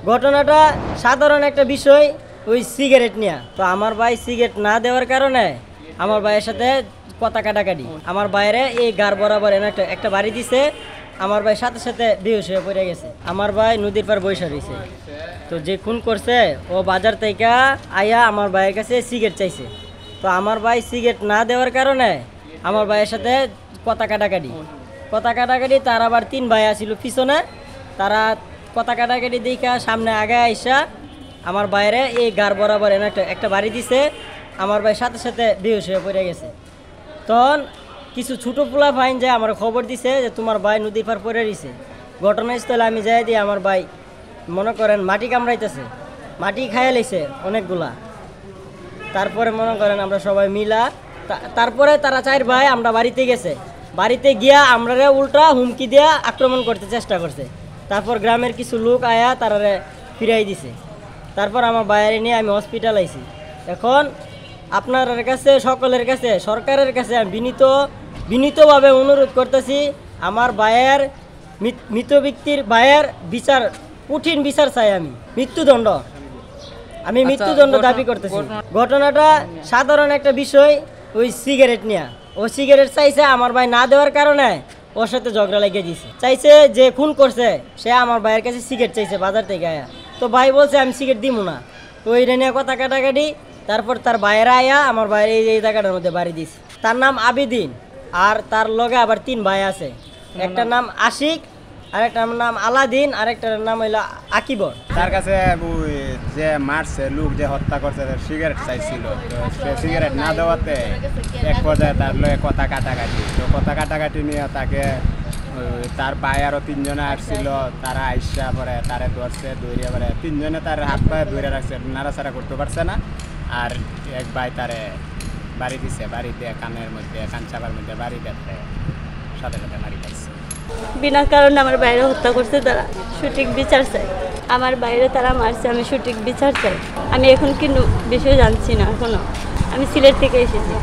ঘটনাটা সাধারণ একটা বিষয়, ওই সিগারেট নিয়ে। তো আমার ভাই সিগারেট না দেওয়ার কারণে আমার ভাইয়ের সাথে কথা কাটাকাটি। আমার বাইরে এই গার বরাবর একটা বাড়ি দিছে। আমার ভাই সাথে সাথে বেহুশ হয়ে পড়ে গেছে। আমার ভাই নদীর পার বৈশা রয়েছে। তো যে খুন করছে ও বাজার থেকে আয়া আমার ভাইয়ের কাছে সিগারেট চাইছে। তো আমার ভাই সিগারেট না দেওয়ার কারণে আমার ভাইয়ের সাথে কথা কাটাকাটি তার আবার 3 ভাই আসিল পিছনে। তারা কথা কাটাকাটি দেখা সামনে আগে আইসা আমার বাইরে এই গার বরাবর একটা বাড়ি দিছে। আমার ভাই সাথে সাথে বেহুশ হয়ে পড়ে গেছে। তখন কিছু ছোটো পোলা ফাইন যায় আমার খবর দিছে যে তোমার ভাই নদীর পার পড়ে রয়েছে। ঘটনাস্থলে আমি যাই দিয়ে আমার ভাই মনে করেন মাটি কামড়াইতেছে, মাটি খাইয়া লাইছে অনেকগুলা। তারপরে মনে করেন আমরা সবাই মিলা তারপরে তারা 4 ভাই আমরা বাড়িতে গেছে। বাড়িতে গিয়া আমরা উল্টা হুমকি দিয়া আক্রমণ করতে চেষ্টা করছে। তারপর গ্রামের কিছু লোক আয়া তারারে ফিরাই দিছে। তারপর আমার বাইরে নিয়ে আমি হসপিটাল আইছি। এখন আপনার কাছে সকলের কাছে সরকারের কাছে আমি বিনীতভাবে অনুরোধ করতেছি, আমার ভাইয়ের মৃত ব্যক্তির ভাইয়ের বিচার, কঠিন বিচার চাই। আমি মৃত্যুদণ্ড দাবি করতেছি। ঘটনাটা সাধারণ একটা বিষয়, ওই সিগারেট নিয়ে। ও সিগারেট চাইছে, আমার ভাই না দেওয়ার কারণে ওর সাথে ঝগড়া লাগিয়ে দিয়েছে। চাইছে যে খুন করছে সে আমার ভাইয়ের কাছে সিগারেট চাইছে বাজার থেকে আয়া। তো ভাই বলছে আমি সিগারেট দিব না। তো ওই নিয়ে কথা কাটাকাটি। তারপর তার ভাইয়েরা আয়া আমার ভাইয়ের এই জায়গাটার মধ্যে বাড়ি দিয়েছে। তার নাম আবিদিন, আর তার লগে আবার 3 ভাই আছে। একটা নাম আশিক, আরেকটার নাম আলাদিন, আরেকটার নাম হইলো আকিবর। তার কাছে যে মারছে লোক, যে হত্যা করছে সিগারেট চাইছিল। তো সে সিগারেট না দেওয়াতে এক পর্যায়ে তার লগে কথা কাটাকাটি। তো কথা কাটাকাটি নিয়ে তাকে তার ভাই আরও 3 জনে আসছিল। তারা আইসা পরে তারে ধরছে, দৌড়িয়ে পরে 3 জনে তার হাত পায়ে ধরে রাখছে, নাড়াচাড়া করতে পারছে না। আর এক ভাই তারে বাড়ি দিছে, বাড়ি দিয়ে কানের মধ্যে, কান চাপার মধ্যে বাড়ি দিতে সাথে সাথে বাড়ি পাইছে। বিনা কারণে আমার বাইরে হত্যা করছে, তারা সঠিক বিচার চাই। আমার বাইরে তারা মারছে, আমি সঠিক বিচার চাই। আমি এখন কিন্তু বিষয় জানছি না এখনো, আমি সিলেট থেকে এসেছি।